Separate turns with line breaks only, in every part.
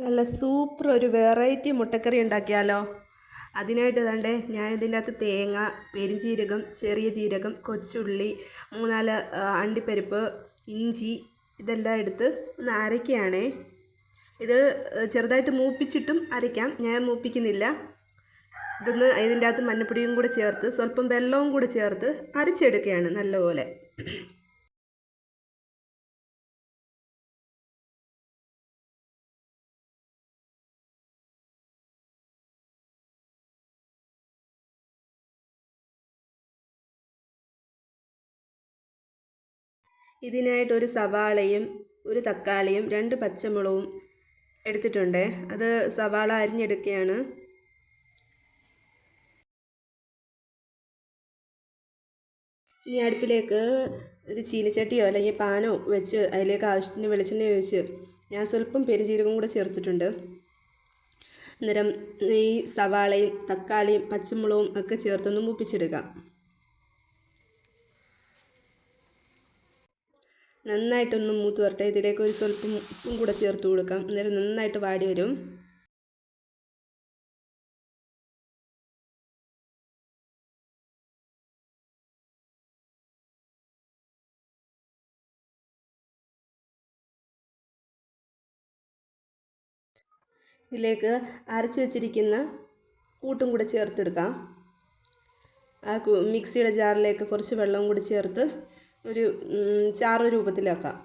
നല്ല സൂപ്പർ ഒരു വെറൈറ്റി മുട്ടക്കറി ഉണ്ടാക്കിയാലോ. അതിനായിട്ട് ദാണ്ടേ ഞാൻ ഇതിൻ്റെ അകത്ത് തേങ്ങ, പെരുംജീരകം, ചെറിയ ജീരകം, കൊച്ചുള്ളി, 3-4 അണ്ടിപ്പരിപ്പ്, ഇഞ്ചി ഇതെല്ലാം എടുത്ത് ഒന്ന് അരയ്ക്കുകയാണേ. ഇത് ചെറുതായിട്ട് മൂപ്പിച്ചിട്ടും അരയ്ക്കാം, ഞാൻ മൂപ്പിക്കുന്നില്ല. ഇതിൻ്റെ അകത്ത് മഞ്ഞപ്പൊടിയും കൂടെ ചേർത്ത് സ്വല്പം വെള്ളവും കൂടെ ചേർത്ത് അരച്ചെടുക്കുകയാണ് നല്ലപോലെ. ഇതിനായിട്ട് ഒരു സവാളയും ഒരു തക്കാളിയും 2 പച്ചമുളകും എടുത്തിട്ടുണ്ട്. അത് സവാള അരിഞ്ഞെടുക്കുകയാണ്. ഇനി അടുപ്പിലേക്ക് ഒരു ചീനിച്ചട്ടിയോ അല്ലെങ്കിൽ പാനോ വെച്ച് അതിലേക്ക് ആവശ്യത്തിന് വെളിച്ചെണ്ണ ഒഴിച്ച് ഞാൻ സ്വല്പം പെരുംജീരകം കൂടെ ചേർത്തിട്ടുണ്ട്. അന്നേരം ഈ സവാളയും തക്കാളിയും പച്ചമുളകും ഒക്കെ ചേർത്തൊന്ന് മൂപ്പിച്ചെടുക്കാം. നന്നായിട്ടൊന്ന് മൂത്ത് വരട്ടെ. ഇതിലേക്ക് ഒരു സ്വല്പം ഉപ്പും കൂടെ ചേർത്ത് കൊടുക്കാം. അന്നേരം നന്നായിട്ട് വാടി വരും. ഇതിലേക്ക് അരച്ച് വെച്ചിരിക്കുന്ന കൂട്ടും കൂടെ ചേർത്തെടുക്കാം. ആ മിക്സിയുടെ ജാറിലേക്ക് കുറച്ച് വെള്ളവും കൂടി ചേർത്ത് ഒരു ചാറ് രൂപത്തിലാക്കാം.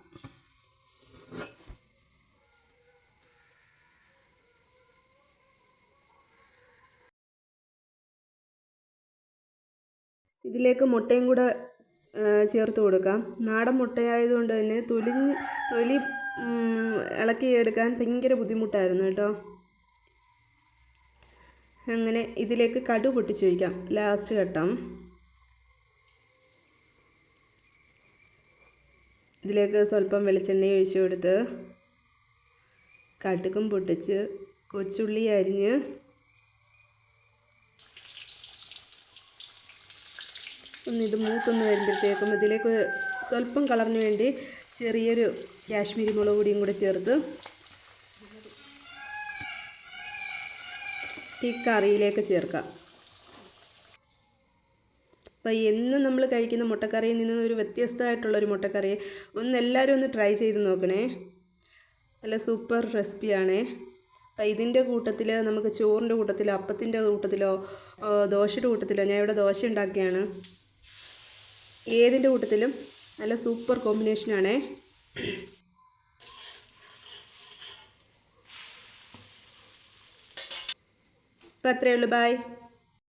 ഇതിലേക്ക് മുട്ടയും കൂടെ ചേർത്ത് കൊടുക്കാം. നാടൻ മുട്ടയായതുകൊണ്ട് തന്നെ തൊലി ഇളക്കിയെടുക്കാൻ ഭയങ്കര ബുദ്ധിമുട്ടായിരുന്നു കേട്ടോ. അങ്ങനെ ഇതിലേക്ക് കടു പൊട്ടിച്ച് വയ്ക്കാം. ലാസ്റ്റ് ഘട്ടം ഇതിലേക്ക് സ്വല്പം വെളിച്ചെണ്ണ ഒഴിച്ച് കൊടുത്ത് കടുകും പൊട്ടിച്ച് കൊച്ചുള്ളി അരിഞ്ഞ് ഇത് മൂത്തൊന്ന് വരുമ്പോഴത്തേക്കും ഇതിലേക്ക് സ്വല്പം കളറിന് വേണ്ടി ചെറിയൊരു കാശ്മീരി മുളക് പൊടിയും കൂടെ ചേർത്ത് ഈ കറിയിലേക്ക് ചേർക്കാം. അപ്പോൾ എന്നും നമ്മൾ കഴിക്കുന്ന മുട്ടക്കറിയിൽ നിന്ന് ഒരു വ്യത്യസ്തമായിട്ടുള്ളൊരു മുട്ടക്കറി എല്ലാവരും ഒന്ന് ട്രൈ ചെയ്ത് നോക്കണേ. നല്ല സൂപ്പർ റെസിപ്പിയാണേ. അപ്പോൾ ഇതിൻ്റെ കൂട്ടത്തിൽ നമുക്ക് ചോറിൻ്റെ കൂട്ടത്തിലോ അപ്പത്തിൻ്റെ കൂട്ടത്തിലോ ദോശയുടെ കൂട്ടത്തിലോ, ഞാൻ ഇവിടെ ദോശ ഉണ്ടാക്കിയാണ്, ഏതിൻ്റെ കൂട്ടത്തിലും നല്ല സൂപ്പർ കോമ്പിനേഷനാണേ. അപ്പോൾ അത്രയേ ഉള്ളൂ. ബൈ.